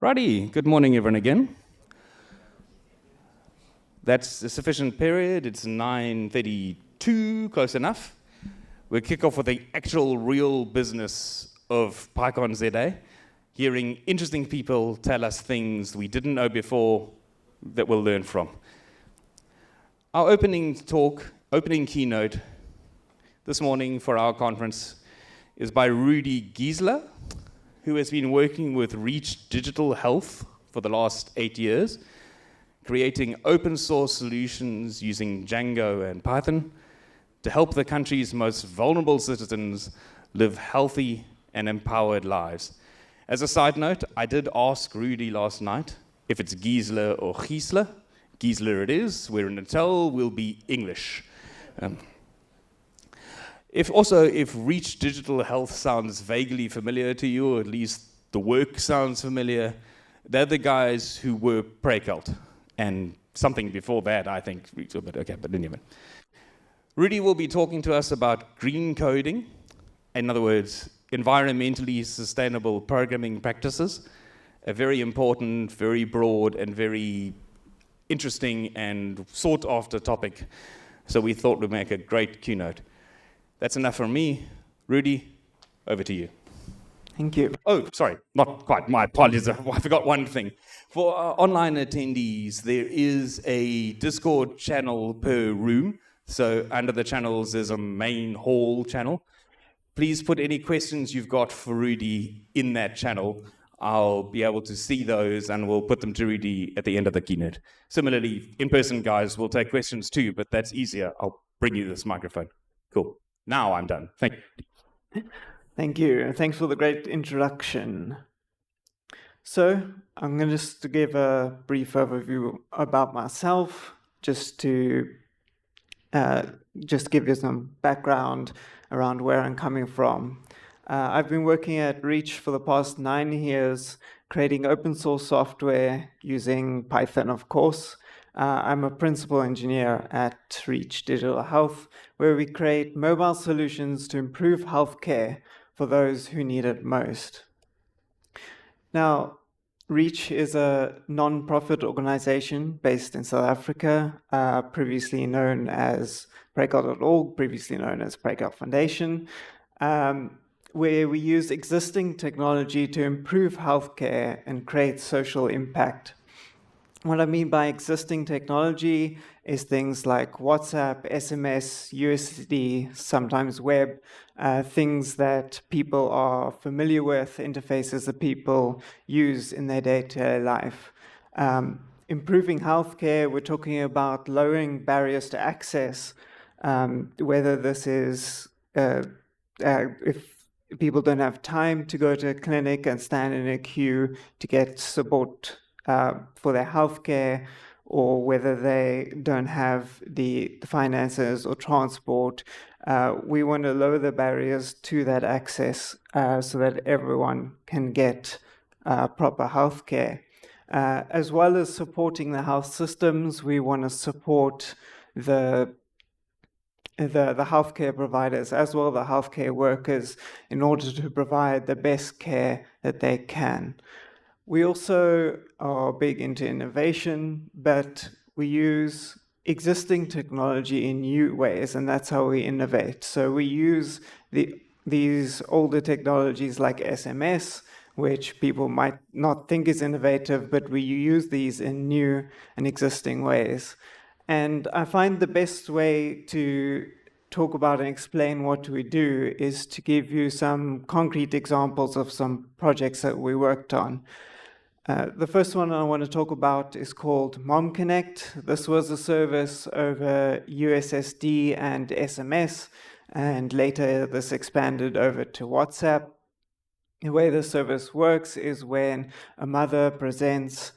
Righty, good morning everyone again. That's a sufficient period, it's 9:32, close enough. We'll kick off with the actual real business of PyCon ZA, hearing interesting people tell us things we didn't know before that we'll learn from. Our opening keynote this morning for our conference is by Rudy Giesler, who has been working with Reach Digital Health for the last 8 years, creating open source solutions using Django and Python to help the country's most vulnerable citizens live healthy and empowered lives. As a side note, I did ask Rudy last night if it's Giesler or Giesler. Giesler it is. We're in Natal, we'll be English. If Reach Digital Health sounds vaguely familiar to you, or at least the work sounds familiar, they're the guys who were PrayCult, and something before that, I think. But anyway. Rudy will be talking to us about green coding, in other words, environmentally sustainable programming practices, a very important, very broad, and very interesting and sought after topic. So we thought we'd make a great keynote. That's enough from me. Rudy, over to you. Thank you. Oh, sorry, not quite. My apologies. I forgot one thing. For online attendees, there is a Discord channel per room. So under the channels, there's a main hall channel. Please put any questions you've got for Rudy in that channel. I'll be able to see those and we'll put them to Rudy at the end of the keynote. Similarly, in-person guys will take questions too, but that's easier. I'll bring you this microphone. Cool. Now I'm done. Thank you. Thank you. Thanks for the great introduction. So I'm going to give a brief overview about myself, just to give you some background around where I'm coming from. I've been working at Reach for the past 9 years, creating open source software using Python, of course. I'm a principal engineer at Reach Digital Health, where we create mobile solutions to improve healthcare for those who need it most. Now, Reach is a non-profit organization based in South Africa, previously known as PrayCult.org, previously known as PrayCult Foundation, where we use existing technology to improve healthcare and create social impact. What I mean by existing technology is things like WhatsApp, SMS, USSD, sometimes web, things that people are familiar with, interfaces that people use in their day-to-day life. Improving healthcare, we're talking about lowering barriers to access, whether this is if people don't have time to go to a clinic and stand in a queue to get support for their healthcare, or whether they don't have the finances or transport. We want to lower the barriers to that access so that everyone can get proper healthcare. As well as supporting the health systems, we want to support the healthcare providers as well, the healthcare workers, in order to provide the best care that they can. We also are big into innovation, but we use existing technology in new ways, and that's how we innovate. So we use these older technologies like SMS, which people might not think is innovative, but we use these in new and existing ways. And I find the best way to talk about and explain what we do is to give you some concrete examples of some projects that we worked on. The first one I want to talk about is called Mom Connect. This was a service over USSD and SMS, and later this expanded over to WhatsApp. The way the service works is when a mother presents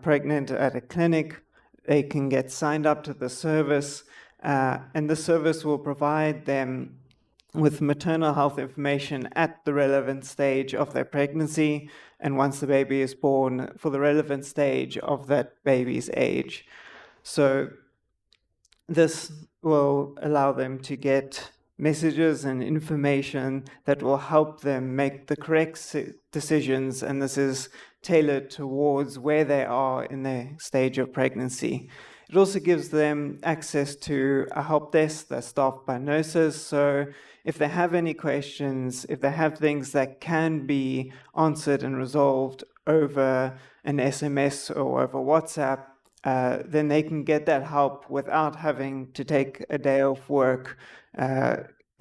pregnant at a clinic, they can get signed up to the service, and the service will provide them with maternal health information at the relevant stage of their pregnancy, and once the baby is born, for the relevant stage of that baby's age. So this will allow them to get messages and information that will help them make the correct decisions, and this is tailored towards where they are in their stage of pregnancy. It also gives them access to a help desk that's staffed by nurses, so if they have any questions, if they have things that can be answered and resolved over an SMS or over WhatsApp, then they can get that help without having to take a day off work,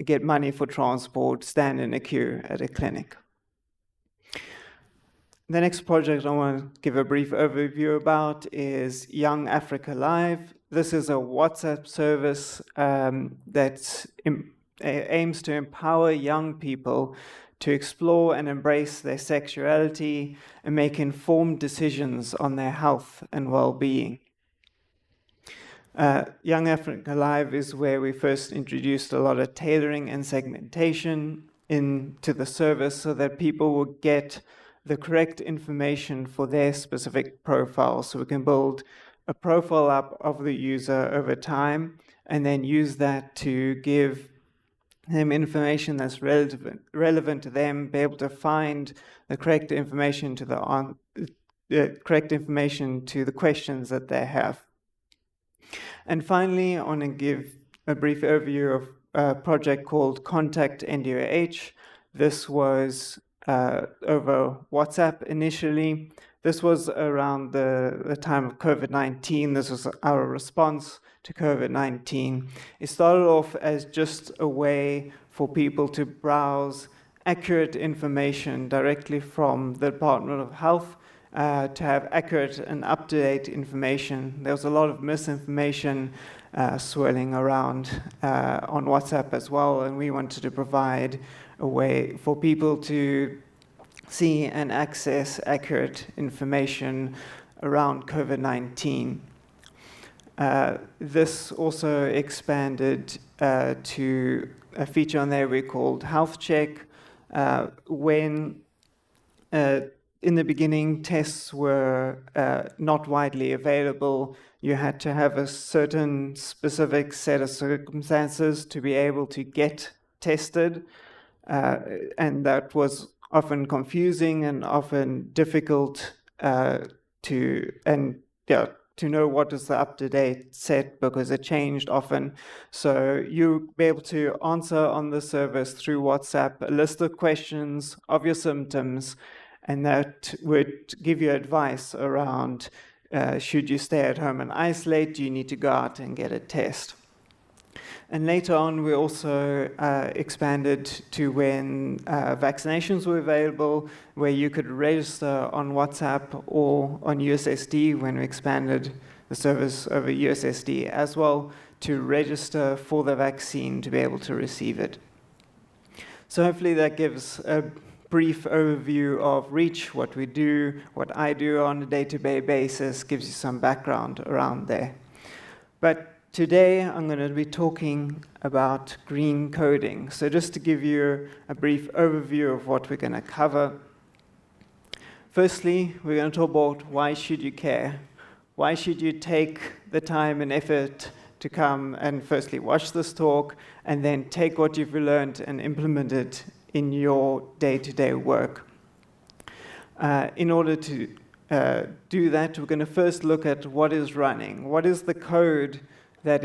get money for transport, stand in a queue at a clinic. The next project I want to give a brief overview about is Young Africa Live. This is a WhatsApp service that aims to empower young people to explore and embrace their sexuality and make informed decisions on their health and well-being. Young Africa Live is where we first introduced a lot of tailoring and segmentation into the service so that people will get the correct information for their specific profile. So we can build a profile up of the user over time and then use that to give them information that's relevant to them, be able to find the correct information to the questions that they have. And finally, I want to give a brief overview of a project called Contact NDOH. This was over WhatsApp initially. This was around the time of COVID-19. This was our response to COVID-19. It started off as just a way for people to browse accurate information directly from the Department of Health, to have accurate and up-to-date information. There was a lot of misinformation swirling around on WhatsApp as well, and we wanted to provide a way for people to see and access accurate information around COVID-19. This also expanded to a feature on there we called Health Check. When in the beginning tests were not widely available, you had to have a certain specific set of circumstances to be able to get tested, and that was often confusing and often difficult to know what is the up-to-date set because it changed often. So you'll be able to answer on the service through WhatsApp a list of questions of your symptoms, and that would give you advice around should you stay at home and isolate, do you need to go out and get a test. And later on, we also expanded to when vaccinations were available, where you could register on WhatsApp or on USSD when we expanded the service over USSD as well to register for the vaccine to be able to receive it. So hopefully that gives a brief overview of Reach, what we do, what I do on a day-to-day basis, gives you some background around there. But today, I'm going to be talking about green coding. So just to give you a brief overview of what we're going to cover. Firstly, we're going to talk about why should you care? Why should you take the time and effort to come and firstly watch this talk and then take what you've learned and implement it in your day-to-day work? In order to do that, we're going to first look at what is running. What is the code that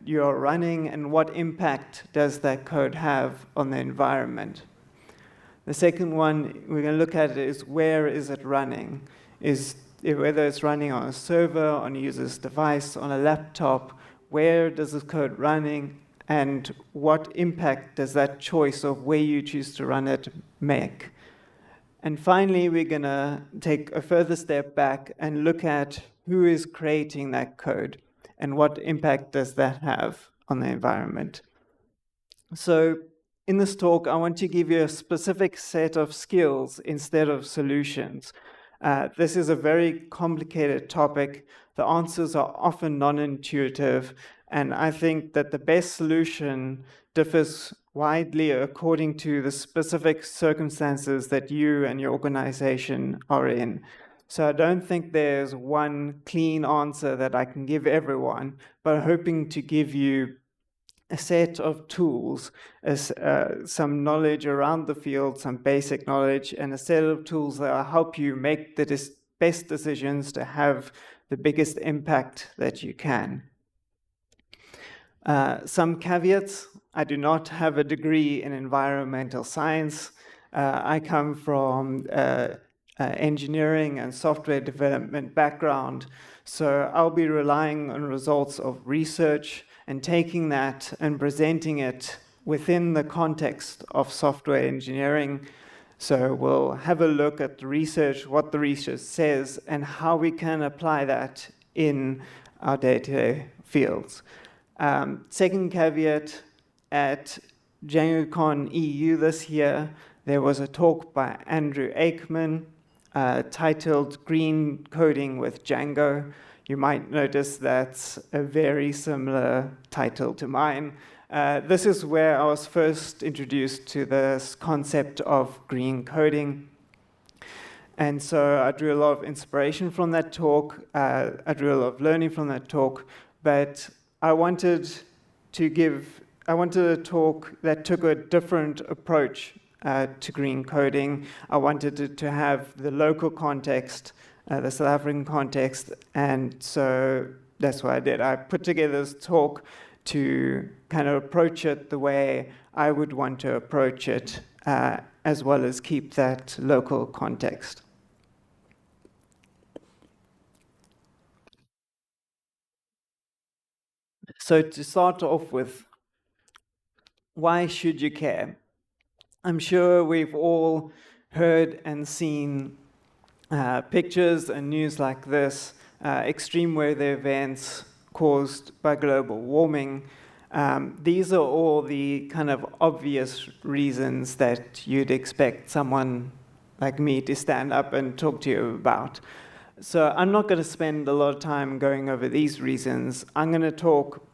you're running, and what impact does that code have on the environment? The second one we're going to look at is where is it running? Whether it's running on a server, on a user's device, on a laptop, where does this code running, and what impact does that choice of where you choose to run it make? And finally, we're going to take a further step back and look at who is creating that code and what impact does that have on the environment. So in this talk, I want to give you a specific set of skills instead of solutions. This is a very complicated topic. The answers are often non-intuitive, and I think that the best solution differs widely according to the specific circumstances that you and your organization are in. So I don't think there's one clean answer that I can give everyone, but I'm hoping to give you a set of tools, some knowledge around the field, some basic knowledge, and a set of tools that will help you make the best decisions to have the biggest impact that you can. Some caveats: I do not have a degree in environmental science. I come from engineering and software development background, so I'll be relying on results of research and taking that and presenting it within the context of software engineering. So we'll have a look at the research, what the research says, and how we can apply that in our day-to-day fields. Second caveat, at JanuCon EU this year, there was a talk by Andrew Aikman titled Green Coding with Django. You might notice that's a very similar title to mine. This is where I was first introduced to this concept of green coding. And so I drew a lot of inspiration from that talk. I drew a lot of learning from that talk, but I wanted a talk that took a different approach to green coding. I wanted it to have the local context, the South African context, and so that's what I did. I put together this talk to kind of approach it the way I would want to approach it, as well as keep that local context. So to start off with, why should you care? I'm sure we've all heard and seen pictures and news like this, extreme weather events caused by global warming. These are all the kind of obvious reasons that you'd expect someone like me to stand up and talk to you about. So I'm not going to spend a lot of time going over these reasons. I'm going to talk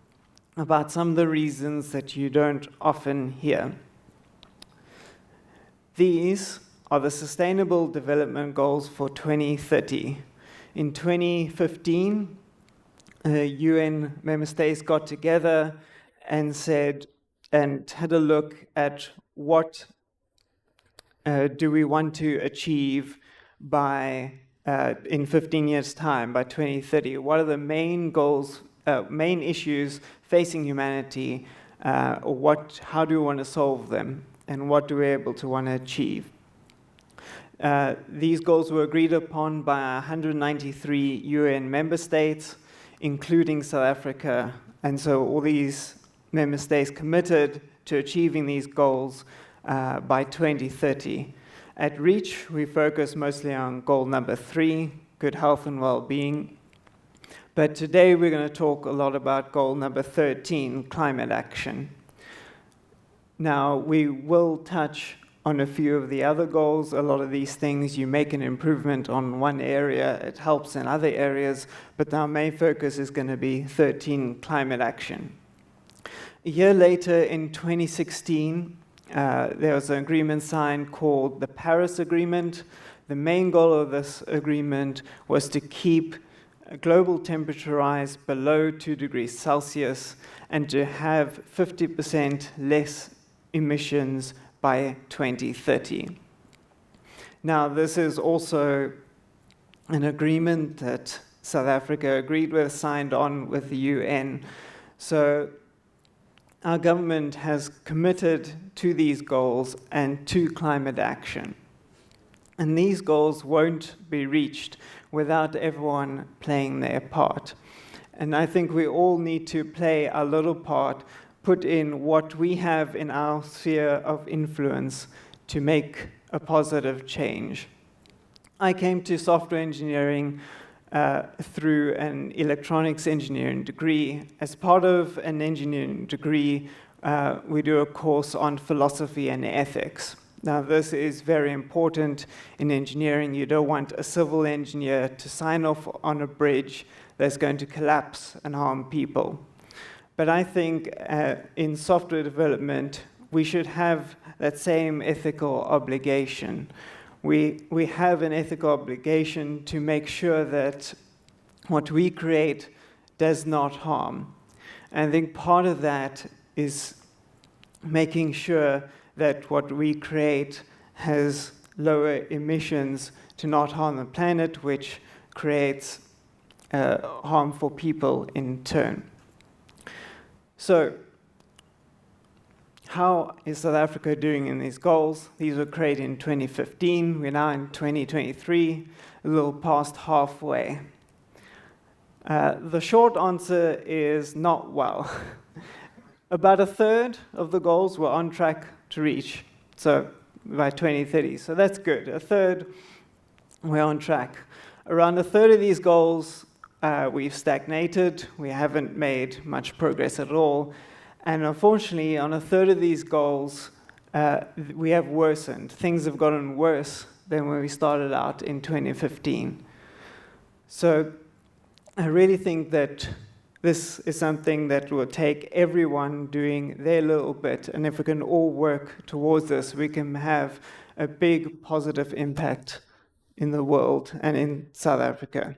about some of the reasons that you don't often hear. These are the Sustainable Development Goals for 2030. In 2015, UN member states got together and said, and had a look at what do we want to achieve by in 15 years' time, by 2030. What are the main goals, main issues facing humanity? How do we want to solve them? And what do we want to achieve? These goals were agreed upon by 193 UN member states, including South Africa. And so all these member states committed to achieving these goals by 2030. At REACH, we focus mostly on goal number 3, good health and well-being. But today we're going to talk a lot about goal number 13, climate action. Now, we will touch on a few of the other goals. A lot of these things, you make an improvement on one area, it helps in other areas, but our main focus is going to be 13, climate action. A year later, in 2016, there was an agreement signed called the Paris Agreement. The main goal of this agreement was to keep global temperature rise below 2 degrees Celsius and to have 50% less emissions by 2030. Now, this is also an agreement that South Africa agreed with, signed on with the UN. So our government has committed to these goals and to climate action. And these goals won't be reached without everyone playing their part. And I think we all need to play our little part, put in what we have in our sphere of influence to make a positive change. I came to software engineering through an electronics engineering degree. As part of an engineering degree, we do a course on philosophy and ethics. Now, this is very important in engineering. You don't want a civil engineer to sign off on a bridge that's going to collapse and harm people. But I think in software development, we should have that same ethical obligation. We have an ethical obligation to make sure that what we create does not harm. And I think part of that is making sure that what we create has lower emissions to not harm the planet, which creates harm for people in turn. So, how is South Africa doing in these goals? These were created in 2015. We're now in 2023, a little past halfway. The short answer is not well. About a third of the goals we're on track to reach, so by 2030. So that's good. A third, we're on track. Around a third of these goals, we've stagnated. We haven't made much progress at all. And unfortunately, on a third of these goals, we have worsened. Things have gotten worse than when we started out in 2015. So I really think that this is something that will take everyone doing their little bit. And if we can all work towards this, we can have a big positive impact in the world and in South Africa.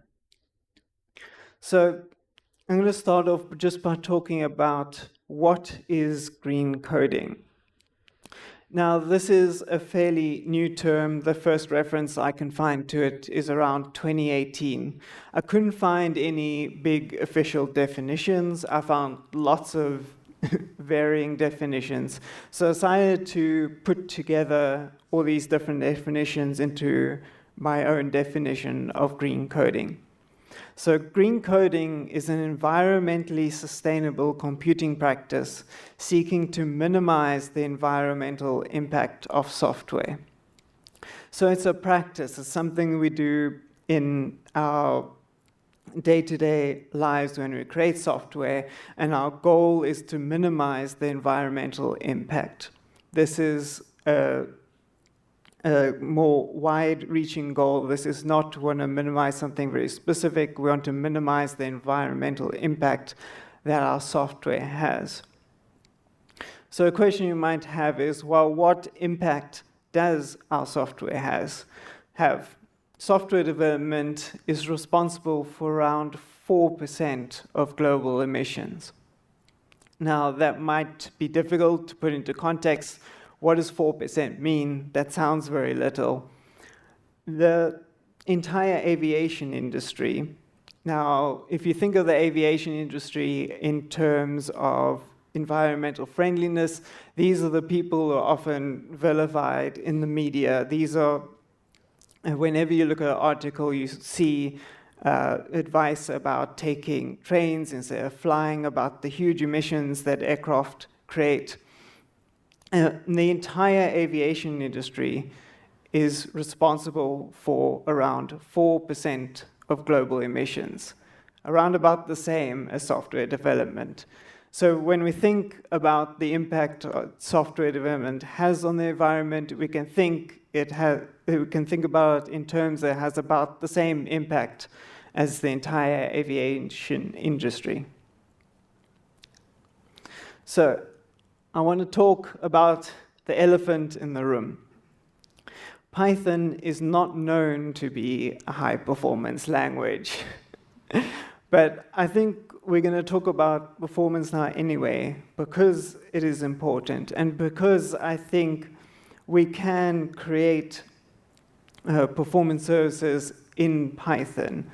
So I'm going to start off just by talking about what is green coding. Now, this is a fairly new term. The first reference I can find to it is around 2018. I couldn't find any big official definitions. I found lots of varying definitions. So I decided to put together all these different definitions into my own definition of green coding. So green coding is an environmentally sustainable computing practice seeking to minimize the environmental impact of software. So it's a practice, it's something we do in our day-to-day lives when we create software, and our goal is to minimize the environmental impact. This is a more wide-reaching goal. This is not to want to minimize something very specific. We want to minimize the environmental impact that our software has. So a question you might have is, well, what impact does our software have? Software development is responsible for around 4% of global emissions. Now, that might be difficult to put into context. What does 4% mean? That sounds very little. The entire aviation industry, now, if you think of the aviation industry in terms of environmental friendliness, these are the people who are often vilified in the media. These are, whenever you look at an article, you see advice about taking trains instead of flying, about the huge emissions that aircraft create. The entire aviation industry is responsible for around 4% of global emissions, around about the same as software development. So when we think about the impact software development has on the environment, we can think about it in terms that it has about the same impact as the entire aviation industry. So I want to talk about the elephant in the room. Python is not known to be a high-performance language. But I think we're going to talk about performance now anyway, because it is important, and because I think we can create performance services in Python.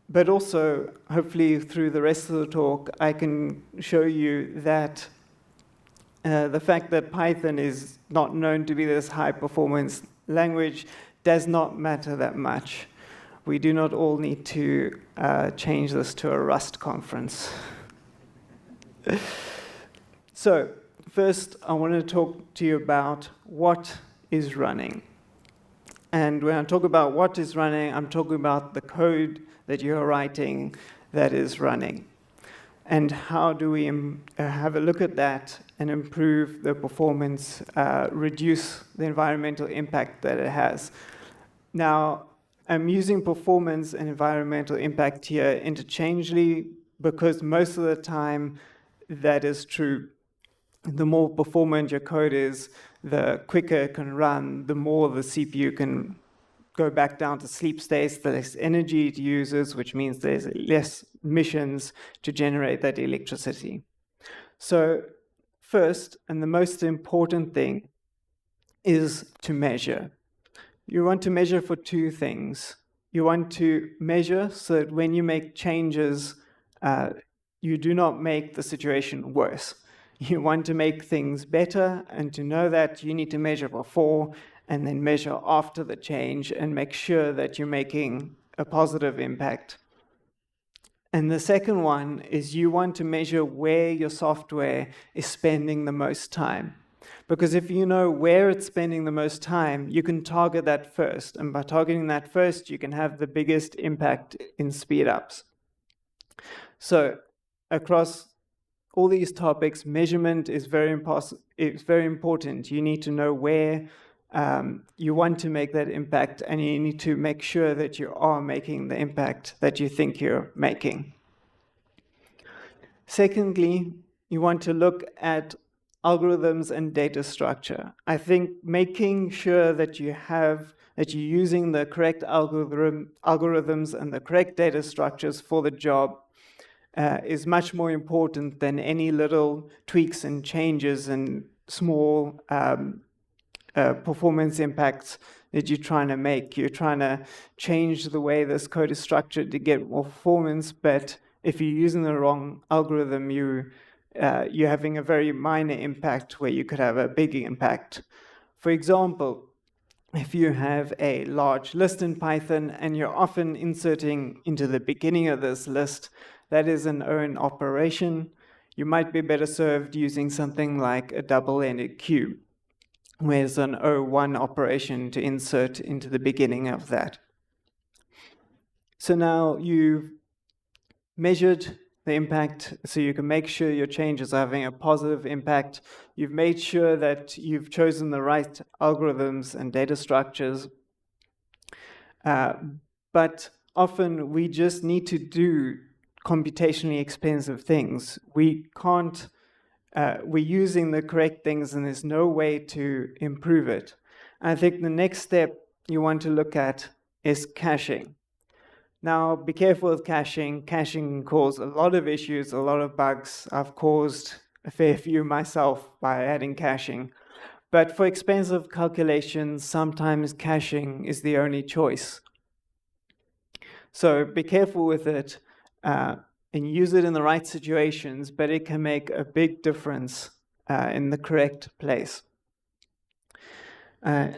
But also, hopefully through the rest of the talk, I can show you that the fact that Python is not known to be this high-performance language does not matter that much. We do not all need to change this to a Rust conference. So, first, I want to talk to you about what is running. And when I talk about what is running, I'm talking about the code that you're writing that is running. And how do we have a look at that and improve the performance, reduce the environmental impact that it has. Now, I'm using performance and environmental impact here interchangeably because most of the time that is true. The more performant your code is, the quicker it can run, the more the CPU can go back down to sleep states, the less energy it uses, which means there's less emissions to generate that electricity. So first, and the most important thing, is to measure. You want to measure for two things. You want to measure so that when you make changes, you do not make the situation worse. You want to make things better, and to know that, you need to measure before and then measure after the change and make sure that you're making a positive impact. And the second one is you want to measure where your software is spending the most time. Because if you know where it's spending the most time, you can target that first. And by targeting that first, you can have the biggest impact in speed ups. So across all these topics, measurement is very important. You need to know where you want to make that impact, and you need to make sure that you are making the impact that you think you're making. Secondly, you want to look at algorithms and data structure. I think making sure that you're using the correct algorithms and the correct data structures for the job is much more important than any little tweaks and changes and small performance impacts that you're trying to make. You're trying to change the way this code is structured to get more performance, but if you're using the wrong algorithm, you're having a very minor impact where you could have a big impact. For example, if you have a large list in Python and you're often inserting into the beginning of this list, that is an own operation, you might be better served using something like a double-ended queue, where there's an O1 operation to insert into the beginning of that. So now you've measured the impact, so you can make sure your changes are having a positive impact. You've made sure that you've chosen the right algorithms and data structures. But often we just need to do computationally expensive things. We're using the correct things, and there's no way to improve it. I think the next step you want to look at is caching. Now, be careful with caching. Caching can cause a lot of issues, a lot of bugs. I've caused a fair few myself by adding caching. But for expensive calculations, sometimes caching is the only choice. So be careful with it and use it in the right situations, but it can make a big difference in the correct place.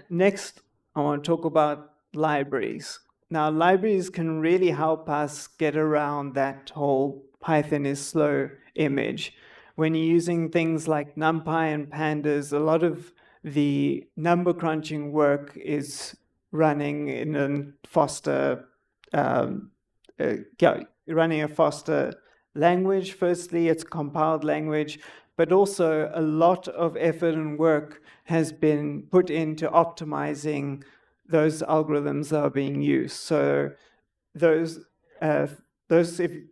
Next, I want to talk about libraries. Now, libraries can really help us get around that whole Python is slow image. When you're using things like NumPy and Pandas, a lot of the number crunching work is running in a faster, running a faster language. Firstly, it's compiled language, but also a lot of effort and work has been put into optimizing those algorithms that are being used. So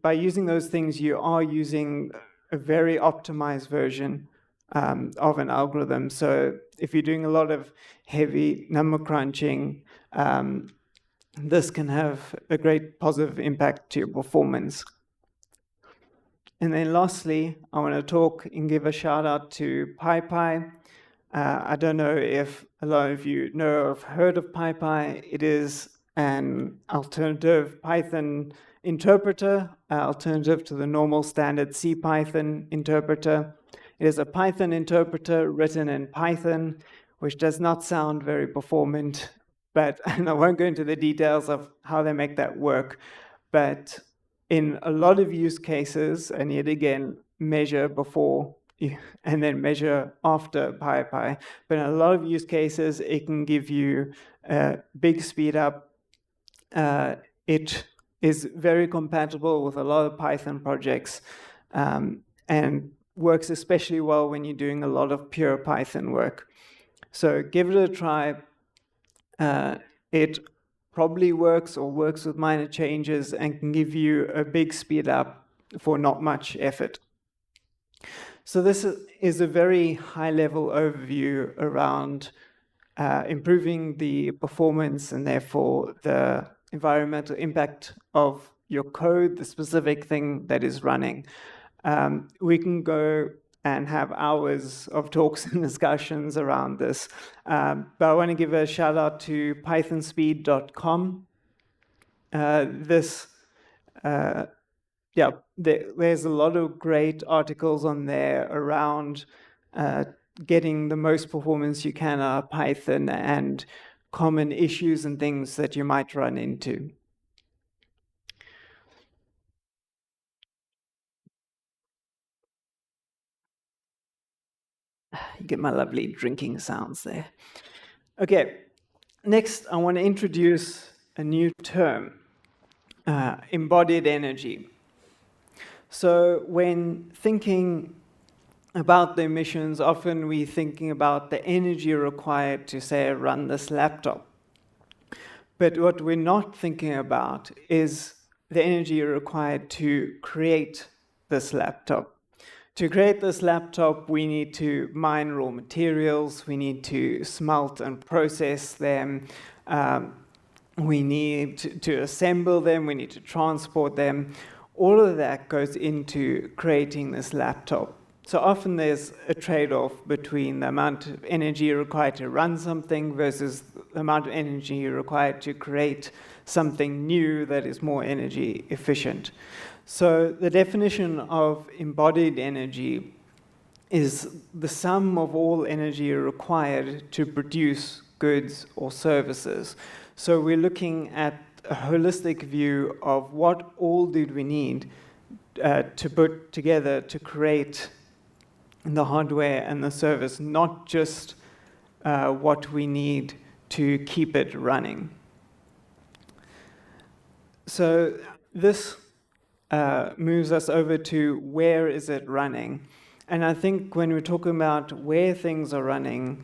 by using those things, you are using a very optimized version of an algorithm. So if you're doing a lot of heavy number crunching, this can have a great positive impact to your performance. And then lastly, I want to talk and give a shout out to PyPy. I don't know if a lot of you know or have heard of PyPy. It is an alternative Python interpreter, alternative to the normal standard CPython interpreter. It is a Python interpreter written in Python, which does not sound very performant, but and I won't go into the details of how they make that work. But in a lot of use cases, and yet again, measure before and then measure after PyPy. But in a lot of use cases, it can give you a big speed up. It is very compatible with a lot of Python projects and works especially well when you're doing a lot of pure Python work. So give it a try. It probably works or works with minor changes and can give you a big speed up for not much effort. So this is a very high-level overview around improving the performance and therefore the environmental impact of your code, the specific thing that is running. We can go and have hours of talks and discussions around this. But I want to give a shout out to pythonspeed.com. There's a lot of great articles on there around getting the most performance you can out of Python and common issues and things that you might run into. You get my lovely drinking sounds there. Okay, next I want to introduce a new term, embodied energy. So when thinking about the emissions, often we're thinking about the energy required to, say, run this laptop. But what we're not thinking about is the energy required to create this laptop. To create this laptop, we need to mine raw materials, we need to smelt and process them, we need to assemble them, we need to transport them. All of that goes into creating this laptop. So often there's a trade-off between the amount of energy required to run something versus the amount of energy required to create something new that is more energy efficient. So the definition of embodied energy is the sum of all energy required to produce goods or services. So we're looking at a holistic view of what all did we need to put together to create the hardware and the service, not just what we need to keep it running. So this moves us over to where is it running. And I think when we're talking about where things are running,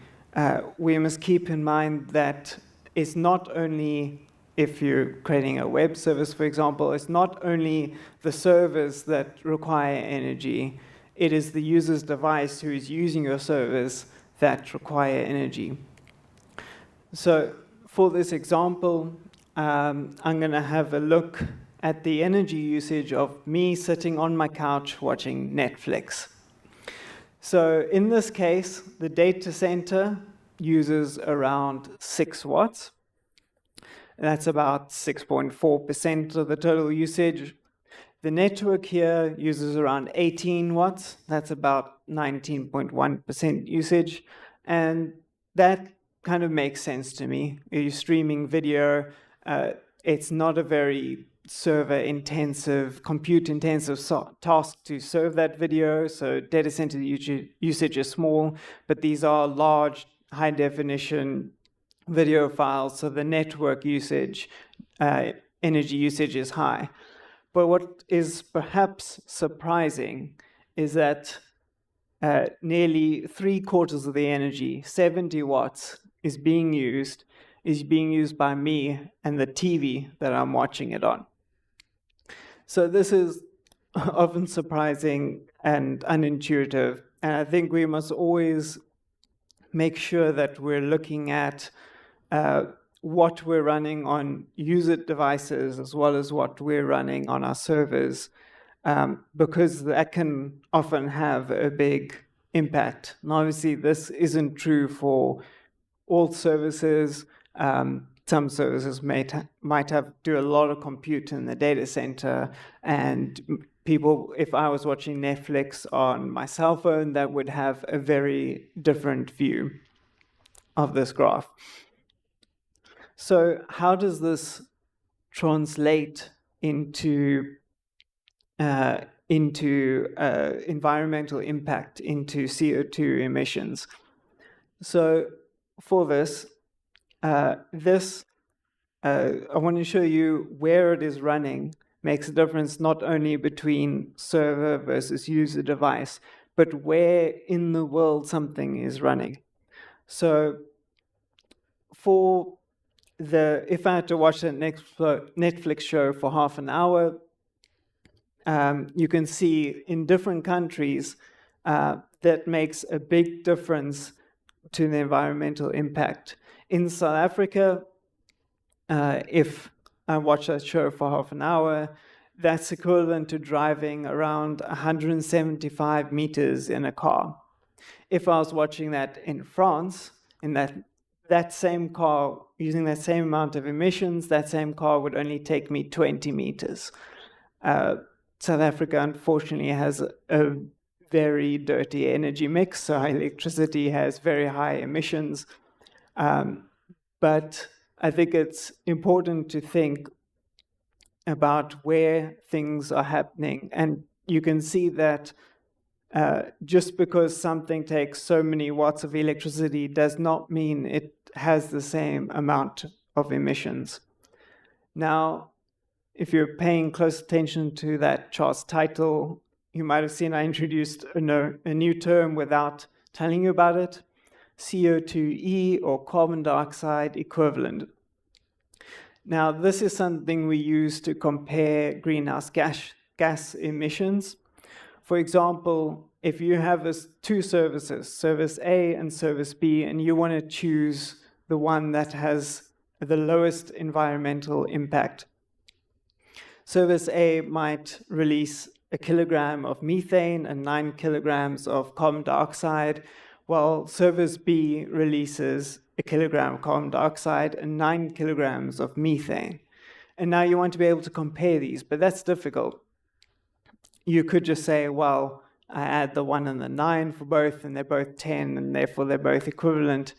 we must keep in mind that it's not only, if you're creating a web service, for example, it's not only the servers that require energy, it is the user's device who is using your service that require energy. So for this example, I'm going to have a look at the energy usage of me sitting on my couch watching Netflix. So in this case, the data center uses around 6 watts. That's about 6.4% of the total usage. The network here uses around 18 watts. That's about 19.1% usage. And that kind of makes sense to me. You're streaming video. It's not a very server-intensive, compute-intensive task to serve that video. So data center usage is small, but these are large, high-definition video files. So the network usage, energy usage is high. But what is perhaps surprising is that nearly 3/4 of the energy, 70 watts, is being used by me and the TV that I'm watching it on. So this is often surprising and unintuitive, and I think we must always make sure that we're looking at what we're running on user devices as well as what we're running on our servers, because that can often have a big impact. And obviously, this isn't true for all services. Some services might have do a lot of compute in the data center, and people, if I was watching Netflix on my cell phone, that would have a very different view of this graph. So how does this translate into environmental impact, into CO2 emissions? So for this, I want to show you where it is running makes a difference not only between server versus user device, but where in the world something is running. So if I had to watch a Netflix show for half an hour, you can see in different countries that makes a big difference to the environmental impact. In South Africa, if I watch that show for half an hour, that's equivalent to driving around 175 meters in a car. If I was watching that in France, in that same car, using that same amount of emissions, that same car would only take me 20 meters. South Africa, unfortunately, has a very dirty energy mix, so our electricity has very high emissions. But I think it's important to think about where things are happening. And you can see that just because something takes so many watts of electricity does not mean it has the same amount of emissions. Now, if you're paying close attention to that chart's title, you might have seen I introduced a new term without telling you about it, CO2e, or carbon dioxide equivalent. Now, this is something we use to compare greenhouse gas emissions. For example, if you have two services, service A and service B, and you want to choose the one that has the lowest environmental impact, service A might release 1 kilogram of methane and 9 kilograms of carbon dioxide, while service B releases 1 kilogram of carbon dioxide and 9 kilograms of methane. And now you want to be able to compare these, but that's difficult. You could just say, well, I add the 1 and the 9 for both, and they're both 10, and therefore they're both equivalent.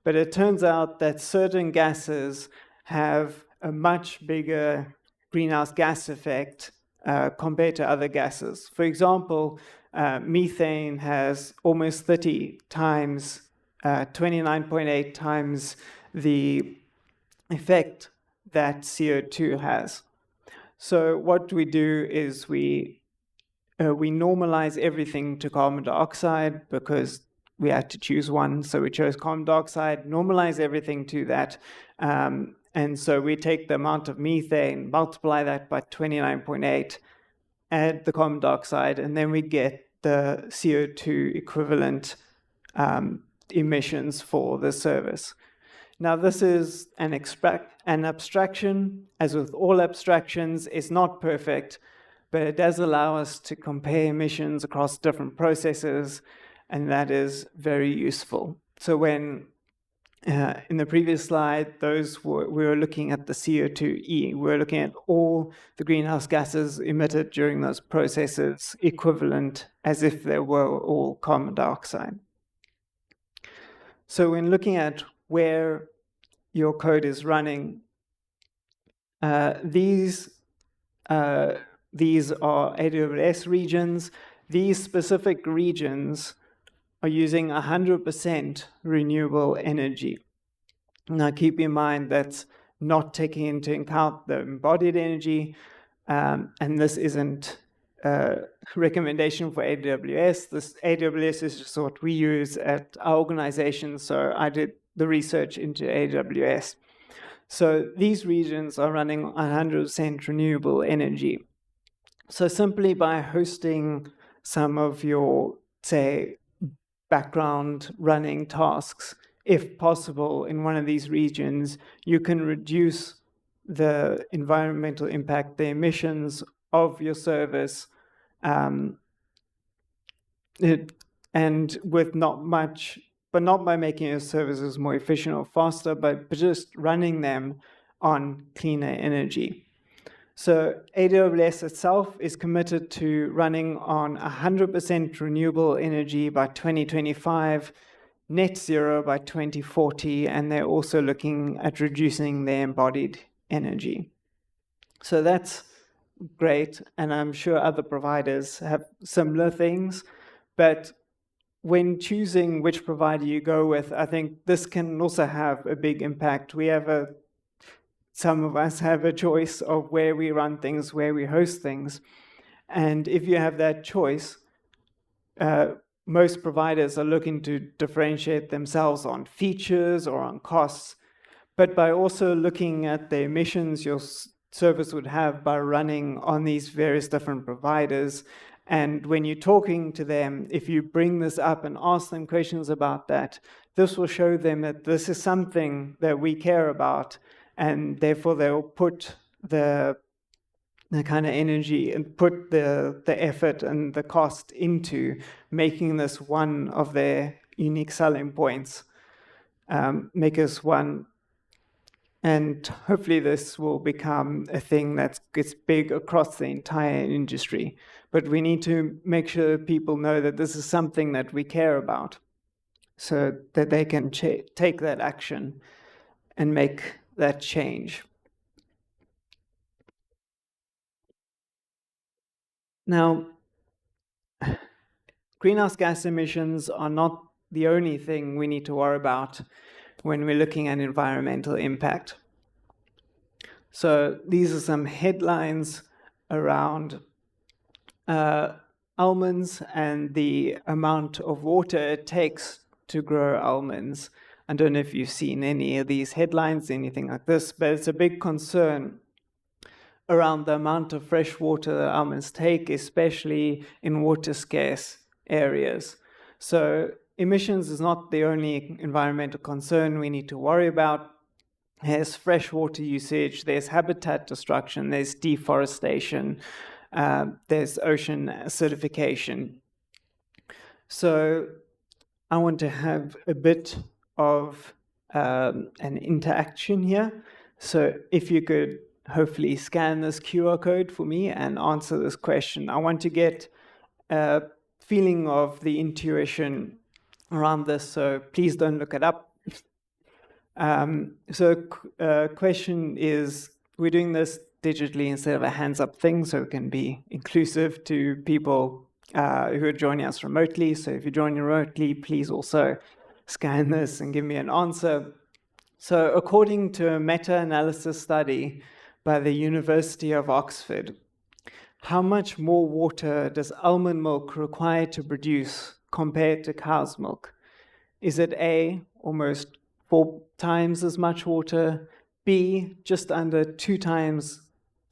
But it turns out that certain gases have a much bigger greenhouse gas effect compared to other gases. For example, methane has almost 30 times, 29.8 times the effect that CO2 has. So what we do is we normalize everything to carbon dioxide because we had to choose one, so we chose carbon dioxide, normalize everything to that, and so we take the amount of methane, multiply that by 29.8, add the carbon dioxide, and then we get the CO2 equivalent emissions for the service. Now, this is an abstraction. As with all abstractions, it's not perfect, but it does allow us to compare emissions across different processes, and that is very useful. So when in the previous slide, we were looking at the CO2e. We're looking at all the greenhouse gases emitted during those processes, equivalent as if they were all carbon dioxide. So when looking at where your code is running, these are AWS regions. These specific regions are using 100% renewable energy. Now, keep in mind that's not taking into account the embodied energy, and this isn't a recommendation for AWS. This AWS is just what we use at our organization, so I did the research into AWS. So these regions are running 100% renewable energy. So simply by hosting some of your, say, background running tasks, if possible, in one of these regions, you can reduce the environmental impact, the emissions of your service, and with not much, but not by making your services more efficient or faster, but just running them on cleaner energy. So AWS itself is committed to running on 100% renewable energy by 2025, net zero by 2040, and they're also looking at reducing their embodied energy. So that's great, and I'm sure other providers have similar things, but when choosing which provider you go with, I think this can also have a big impact. Some of us have a choice of where we run things, where we host things. And if you have that choice, most providers are looking to differentiate themselves on features or on costs. But by also looking at the emissions your service would have by running on these various different providers, and when you're talking to them, if you bring this up and ask them questions about that, this will show them that this is something that we care about, and therefore they'll put the the kind of energy and put the effort and the cost into making this one of their unique selling points, make us one. And hopefully this will become a thing that gets big across the entire industry. But we need to make sure people know that this is something that we care about, so that they can take that action and make that change. Now, greenhouse gas emissions are not the only thing we need to worry about when we're looking at environmental impact. So these are some headlines around almonds and the amount of water it takes to grow almonds. I don't know if you've seen any of these headlines, anything like this, but it's a big concern around the amount of fresh water that almonds take, especially in water-scarce areas. So emissions is not the only environmental concern we need to worry about. There's freshwater usage, there's habitat destruction, there's deforestation, there's ocean acidification. So I want to have a bit of an interaction here. So if you could hopefully scan this QR code for me and answer this question. I want to get a feeling of the intuition around this, so please don't look it up. Question is, we're doing this digitally instead of a hands-up thing, so it can be inclusive to people who are joining us remotely. So if you're joining remotely, please also scan this and give me an answer. So according to a meta-analysis study by the University of Oxford, how much more water does almond milk require to produce compared to cow's milk? Is it A, almost 4 times as much water, B, just under 2 times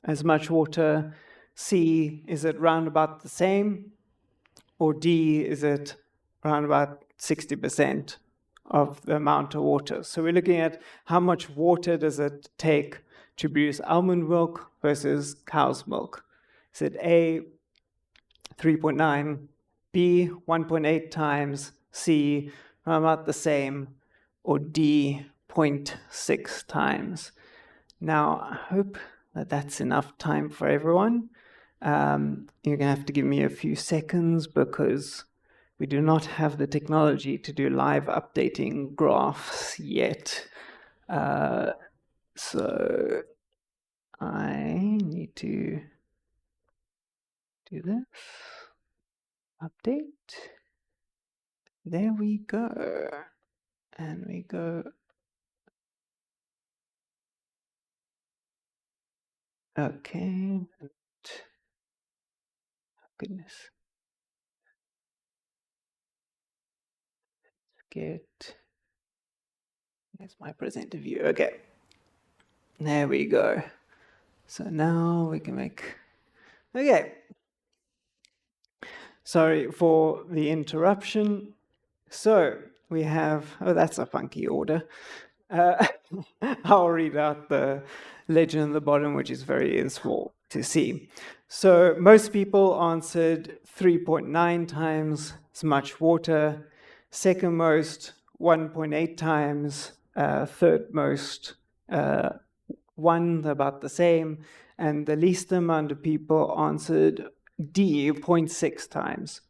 as much water, C, is it round about the same, or D, is it around about 60% of the amount of water? So we're looking at how much water does it take to produce almond milk versus cow's milk. Is it A, 3.9, B, 1.8 times, C, around about the same, or D, 0.6 times? Now, I hope that that's enough time for everyone. You're going to have to give me a few seconds because we do not have the technology to do live updating graphs yet. So I need to do this. Update. There we go. And we go. Okay. Goodness. There's my presenter view. Okay. There we go. So now we can make. Okay. Sorry for the interruption. So we have, oh, that's a funky order. I'll read out the legend at the bottom, which is very small to see. So most people answered 3.9 times as much water, second most 1.8 times, third most 1, about the same, and the least amount of people answered D, 0.6 times.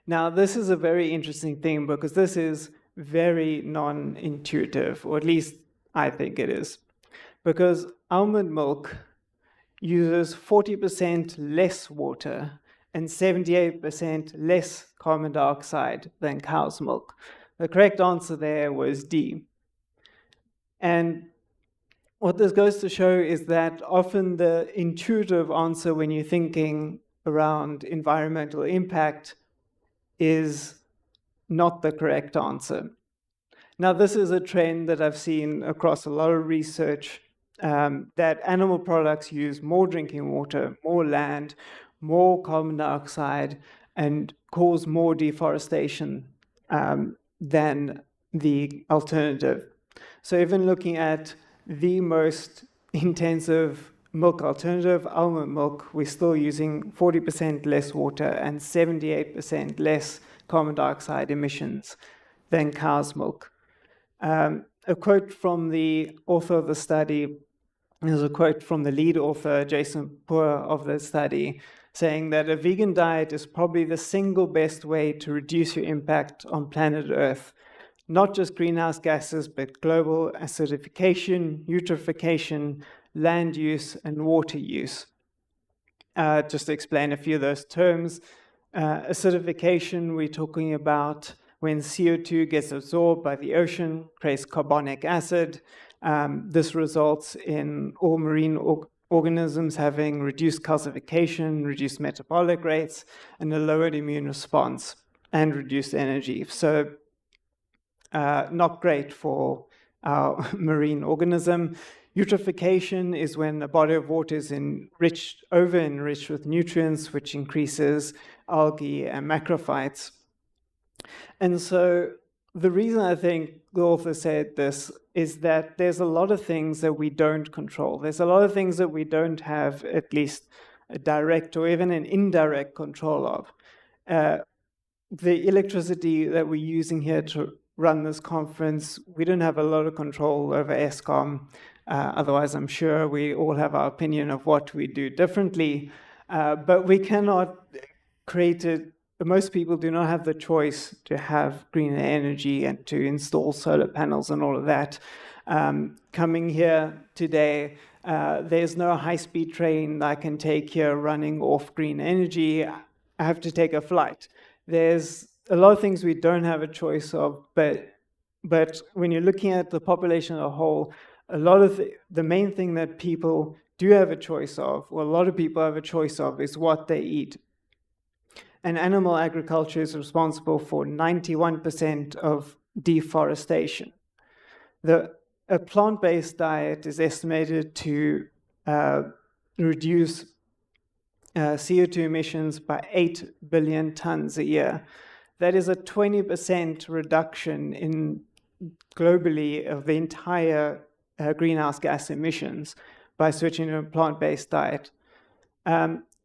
Now, this is a very interesting thing because this is very non-intuitive, or at least I think it is, because almond milk uses 40% less water and 78% less carbon dioxide than cow's milk. The correct answer there was D. And what this goes to show is that often the intuitive answer when you're thinking around environmental impact is not the correct answer. Now, this is a trend that I've seen across a lot of research, that animal products use more drinking water, more land, more carbon dioxide, and cause more deforestation than the alternative. So even looking at the most intensive milk alternative, almond milk, we're still using 40% less water and 78% less carbon dioxide emissions than cow's milk. A quote from the author of the study is a quote from the lead author, Jason Poor, of the study, saying that a vegan diet is probably the single best way to reduce your impact on planet Earth. Not just greenhouse gases, but global acidification, eutrophication, land use, and water use. Just to explain a few of those terms, acidification, we're talking about when CO2 gets absorbed by the ocean, creates carbonic acid. This results in all marine organisms having reduced calcification, reduced metabolic rates, and a lowered immune response, and reduced energy. So not great for our marine organism. Eutrophication is when a body of water is over-enriched with nutrients, which increases algae and macrophytes. And so the reason I think the author said this is that there's a lot of things that we don't control. There's a lot of things that we don't have at least a direct or even an indirect control of. The electricity that we're using here to run this conference, we don't have a lot of control over Eskom. Otherwise, I'm sure we all have our opinion of what we do differently. But we cannot create it. Most people do not have the choice to have greener energy and to install solar panels and all of that. Coming here today, there's no high-speed train I can take here running off green energy. I have to take a flight. There's a lot of things we don't have a choice of, but when you're looking at the population as a whole, a lot of the main thing that people do have a choice of, or a lot of people have a choice of, is what they eat. And animal agriculture is responsible for 91% of deforestation. A plant-based diet is estimated to reduce CO2 emissions by 8 billion tons a year. That is a 20% reduction in globally of the entire greenhouse gas emissions by switching to a plant-based diet.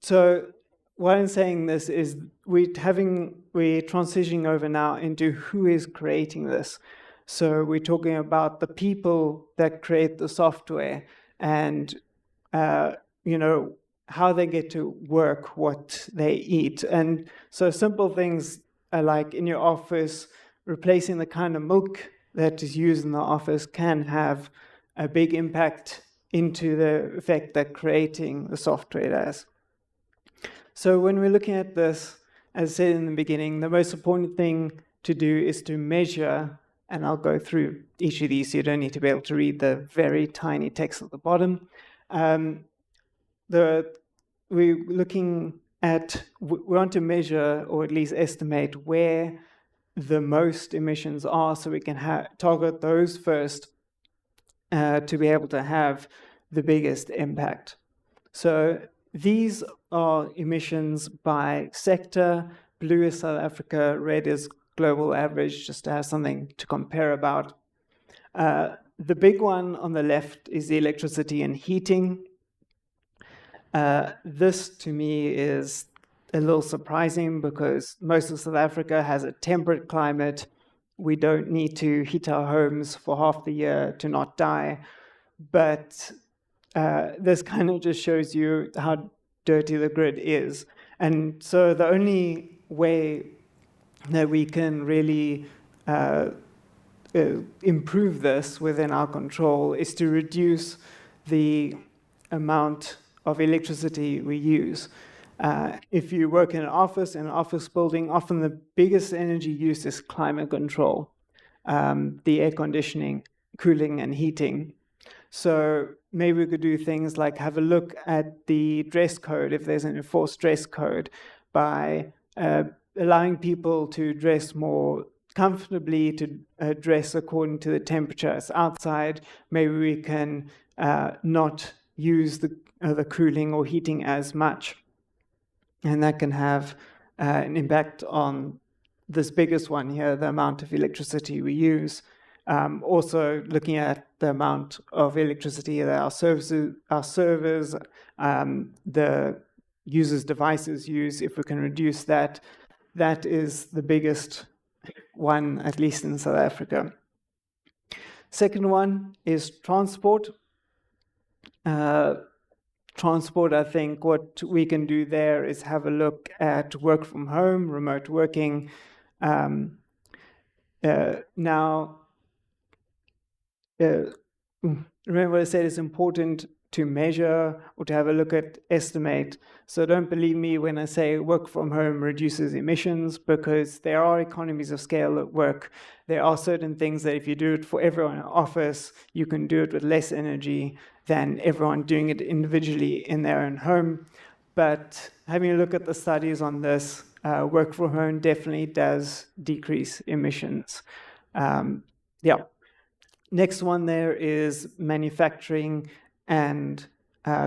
So why I'm saying this is we're transitioning over now into who is creating this. So we're talking about the people that create the software and how they get to work, what they eat. And so simple things like in your office, replacing the kind of milk that is used in the office can have a big impact into the effect that creating the software does. So when we're looking at this, as I said in the beginning, the most important thing to do is to measure, and I'll go through each of these so you don't need to be able to read the very tiny text at the bottom. We're looking at, we want to measure or at least estimate where the most emissions are so we can target those first to be able to have the biggest impact. So these are emissions by sector. Blue is South Africa, red is global average, just to have something to compare about. The big one on the left is the electricity and heating. This to me is a little surprising because most of South Africa has a temperate climate. We don't need to heat our homes for half the year to not die. But this kind of just shows you how dirty the grid is. And so the only way that we can really improve this within our control is to reduce the amount of electricity we use. If you work in an office building, often the biggest energy use is climate control, the air conditioning, cooling, and heating. So maybe we could do things like have a look at the dress code, if there's an enforced dress code, by allowing people to dress more comfortably, to dress according to the temperatures outside. Maybe we can not use the cooling or heating as much. And that can have an impact on this biggest one here, the amount of electricity we use. Also looking at the amount of electricity that our servers, the users' devices use. If we can reduce that, that is the biggest one, at least in South Africa. Second one is transport. Transport, I think what we can do there is have a look at work from home, remote working. Remember what I said, it's important to measure or to have a look at estimate. So don't believe me when I say work from home reduces emissions, because there are economies of scale at work. There are certain things that if you do it for everyone in the office, you can do it with less energy than everyone doing it individually in their own home. But having a look at the studies on this, work from home definitely does decrease emissions. Next one there is manufacturing and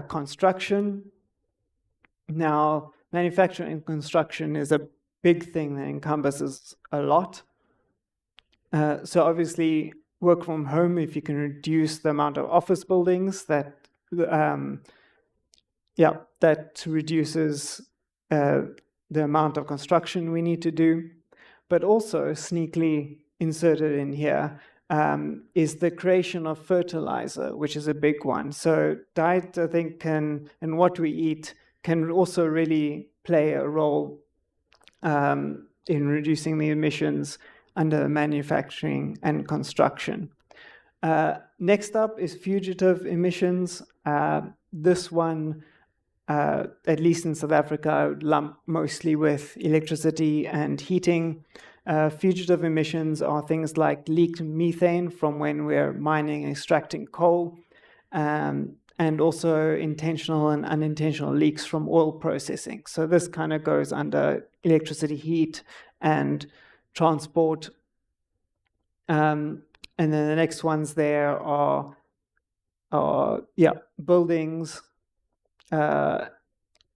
construction. Now, manufacturing and construction is a big thing that encompasses a lot. So obviously, work from home, if you can reduce the amount of office buildings, that reduces the amount of construction we need to do. But also, sneakily inserted in here, is the creation of fertilizer, which is a big one. So diet, I think, and what we eat can also really play a role in reducing the emissions under manufacturing and construction. Next up is fugitive emissions. This one, at least in South Africa, I would lump mostly with electricity and heating. Fugitive emissions are things like leaked methane from when we're mining and extracting coal, and also intentional and unintentional leaks from oil processing. So this kind of goes under electricity, heat, and transport. And then the next ones there are buildings,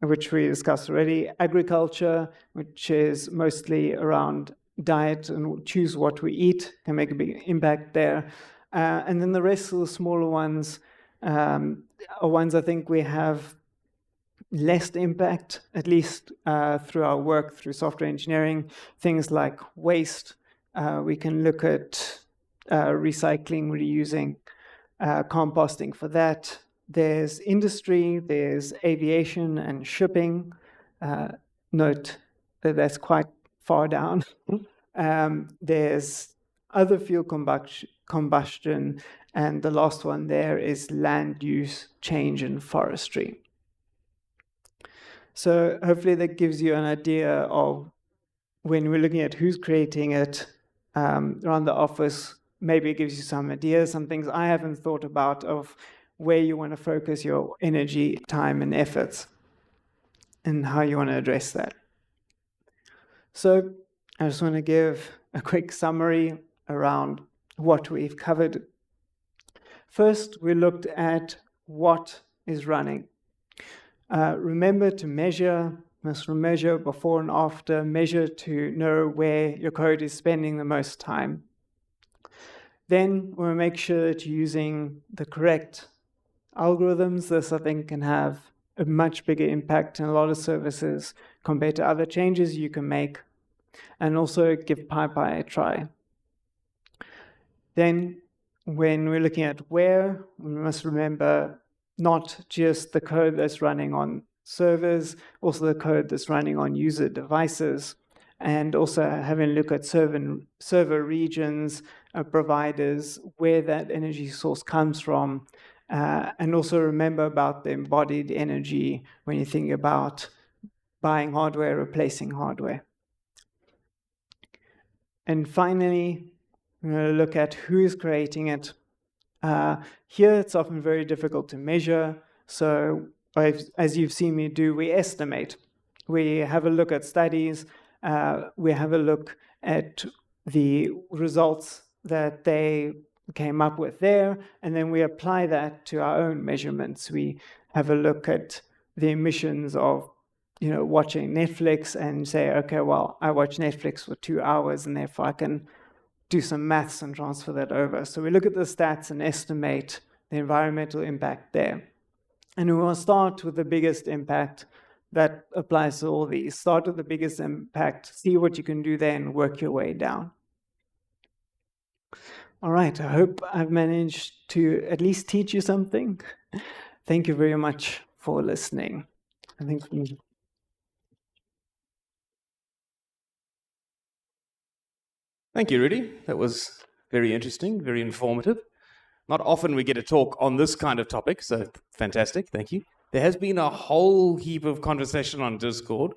which we discussed already, agriculture, which is mostly around diet and choose what we eat, can make a big impact there. And then the rest of the smaller ones are ones I think we have less impact, at least through our work, through software engineering, things like waste. We can look at recycling, reusing, composting for that. There's industry, there's aviation and shipping. Note that that's quite far down. There's other fuel combustion, and the last one there is land use change in forestry. So hopefully that gives you an idea of, when we're looking at who's creating it around the office, maybe it gives you some ideas, some things I haven't thought about of where you want to focus your energy, time, and efforts, and how you want to address that. So I just want to give a quick summary around what we've covered. First, we looked at what is running. Remember to measure, must measure before and after, measure to know where your code is spending the most time. Then we'll make sure that you're using the correct algorithms. This, I think, can have a much bigger impact in a lot of services compared to other changes you can make. And also give PyPI a try. Then, when we're looking at where, we must remember not just the code that's running on servers, also the code that's running on user devices, and also having a look at server regions, providers, where that energy source comes from, and also remember about the embodied energy when you think about buying hardware, replacing hardware. And finally, we're going to look at who is creating it. Here, it's often very difficult to measure. So as you've seen me do, we estimate. We have a look at studies. We have a look at the results that they came up with there, and then we apply that to our own measurements. We have a look at the emissions of watching Netflix and say, okay, well, I watch Netflix for 2 hours and therefore I can do some maths and transfer that over. So we look at the stats and estimate the environmental impact there. And we will start with the biggest impact that applies to all these. Start with the biggest impact, see what you can do there, and work your way down. All right, I hope I've managed to at least teach you something. Thank you very much for listening. I think Thank you, Rudy. That was very interesting, very informative. Not often we get a talk on this kind of topic, so fantastic. Thank you. There has been a whole heap of conversation on Discord,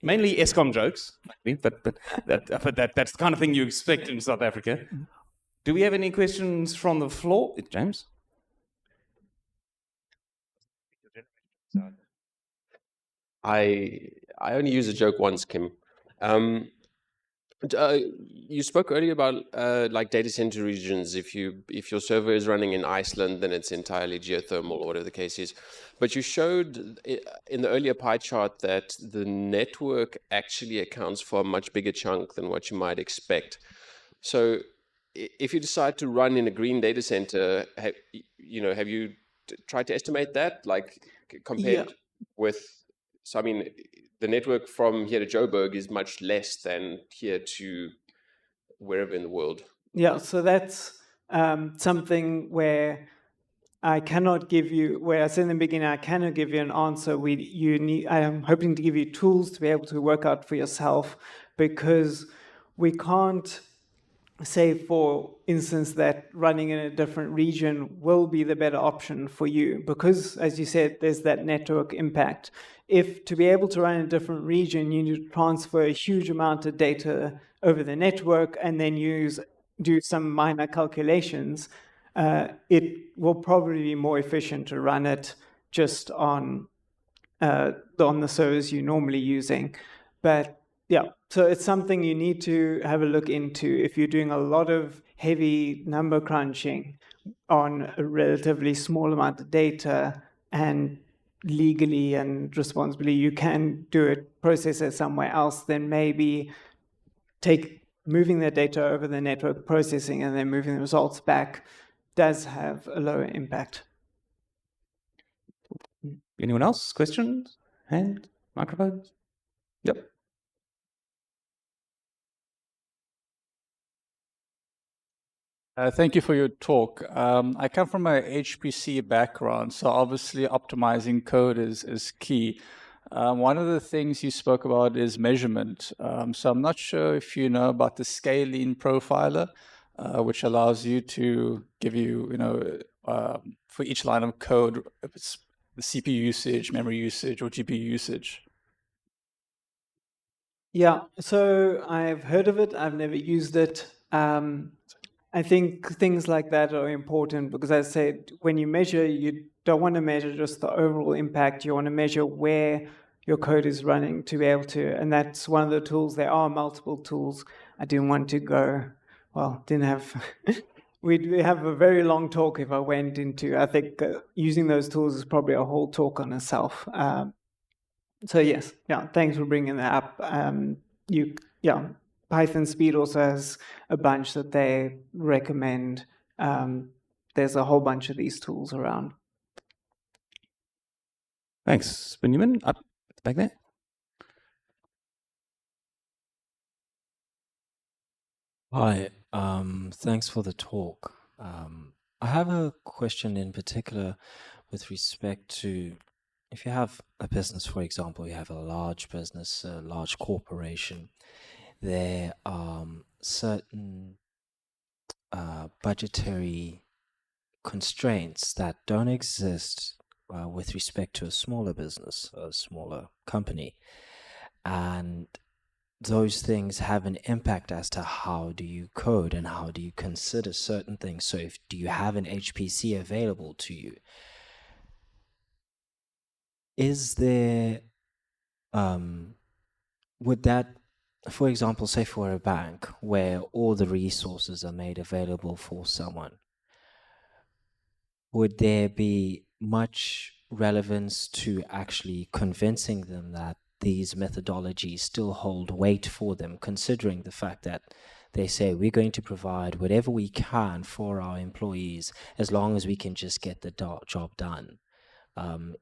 mainly Eskom jokes, but that's the kind of thing you expect in South Africa. Do we have any questions from the floor? James? I only use a joke once, Kim. You spoke earlier about like data center regions. If your server is running in Iceland, then it's entirely geothermal or whatever the case is. But you showed in the earlier pie chart that the network actually accounts for a much bigger chunk than what you might expect. So if you decide to run in a green data center, have you tried to estimate that, like compared with? So I mean, the network from here to Joburg is much less than here to wherever in the world. Yeah, so that's something where I cannot give you, where I said in the beginning, I cannot give you an answer. I am hoping to give you tools to be able to work out for yourself, because we can't say, for instance, that running in a different region will be the better option for you, because, as you said, there's that network impact. If to be able to run in a different region, you need to transfer a huge amount of data over the network and then do some minor calculations, it will probably be more efficient to run it just on the servers you're normally using. But yeah, so it's something you need to have a look into if you're doing a lot of heavy number crunching on a relatively small amount of data, and legally and responsibly you can do it, process it somewhere else, then maybe moving the data over the network, processing, and then moving the results back does have a lower impact. Anyone else? Questions? Hand? Microphones? Yep. Thank you for your talk. I come from a HPC background, so obviously optimizing code is key. One of the things you spoke about is measurement. So I'm not sure if you know about the Scalene profiler, which allows you to give you, for each line of code, if it's the CPU usage, memory usage, or GPU usage. Yeah, so I've heard of it. I've never used it. I think things like that are important because, as I said, when you measure, you don't want to measure just the overall impact. You want to measure where your code is running to be able to, and that's one of the tools. There are multiple tools. I didn't want to go, didn't have, we have a very long talk if I went into, I think using those tools is probably a whole talk on itself. So yes, thanks for bringing that up. Python Speed also has a bunch that they recommend. There's a whole bunch of these tools around. Thanks. Benjamin, up back there. Hi, thanks for the talk. I have a question in particular with respect to, if you have a business, for example, you have a large business, a large corporation, there are certain budgetary constraints that don't exist with respect to a smaller business, a smaller company. And those things have an impact as to how do you code and how do you consider certain things. So do you have an HPC available to you? Is there, would that, for example, say for a bank where all the resources are made available for someone, would there be much relevance to actually convincing them that these methodologies still hold weight for them, considering the fact that they say we're going to provide whatever we can for our employees as long as we can just get the job done.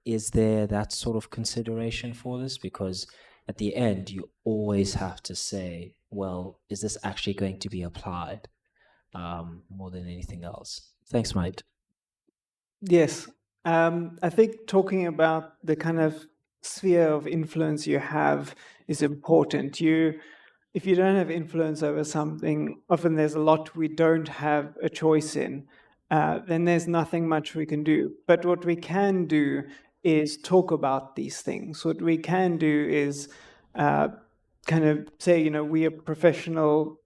Is there that sort of consideration for this? Because at the end, you always have to say, well, is this actually going to be applied more than anything else? Thanks, mate. Yes. I think talking about the kind of sphere of influence you have is important. If you don't have influence over something, often there's a lot we don't have a choice in. Then there's nothing much we can do. But what we can do is talk about these things. What we can do is kind of say, we are professional.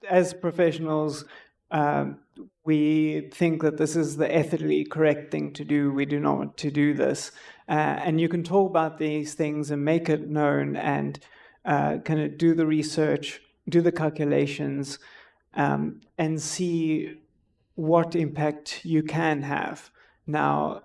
As professionals, we think that this is the ethically correct thing to do. We do not want to do this. And you can talk about these things and make it known and kind of do the research, do the calculations, and see what impact you can have. Now,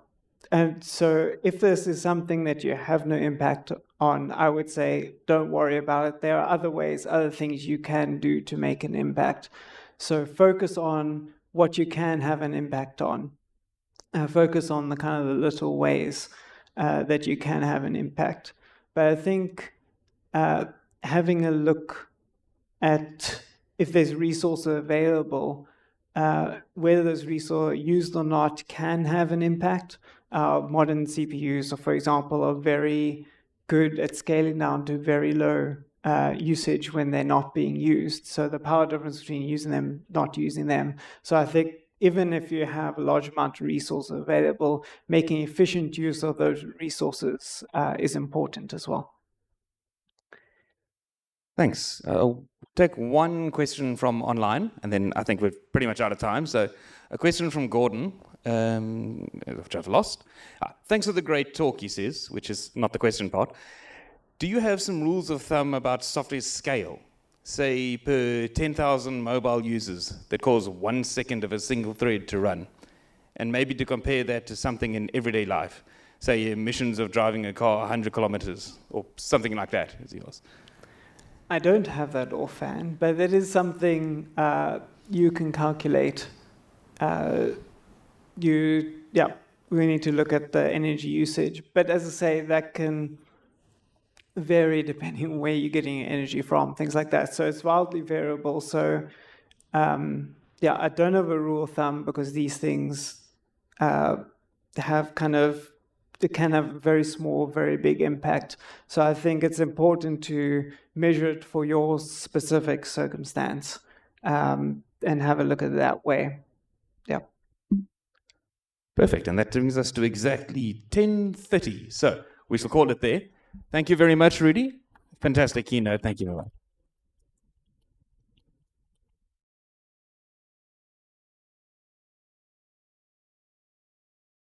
and so if this is something that you have no impact on, I would say don't worry about it. There are other ways, other things you can do to make an impact. So focus on what you can have an impact on. Focus on the kind of the little ways that you can have an impact. But I think having a look at if there's resources available, whether those resources are used or not can have an impact. Modern CPUs, for example, are very good at scaling down to very low usage when they're not being used. So the power difference between using them, not using them. So I think even if you have a large amount of resources available, making efficient use of those resources is important as well. Thanks. I'll take one question from online, and then I think we're pretty much out of time. So a question from Gordon, which I've lost. Thanks for the great talk, he says, which is not the question part. Do you have some rules of thumb about software scale? Say per 10,000 mobile users that cause 1 second of a single thread to run, and maybe to compare that to something in everyday life, say emissions of driving a car 100 kilometers, or something like that, as he was. I don't have that offhand, but that is something you can calculate. We need to look at the energy usage. But as I say, that can vary depending on where you're getting your energy from, things like that. So it's wildly variable. So I don't have a rule of thumb because these things they can have very small, very big impact. So I think it's important to measure it for your specific circumstance and have a look at it that way. Yeah. Perfect. And that brings us to exactly 10:30. So we shall call it there. Thank you very much, Rudy. Fantastic keynote. Thank you very much.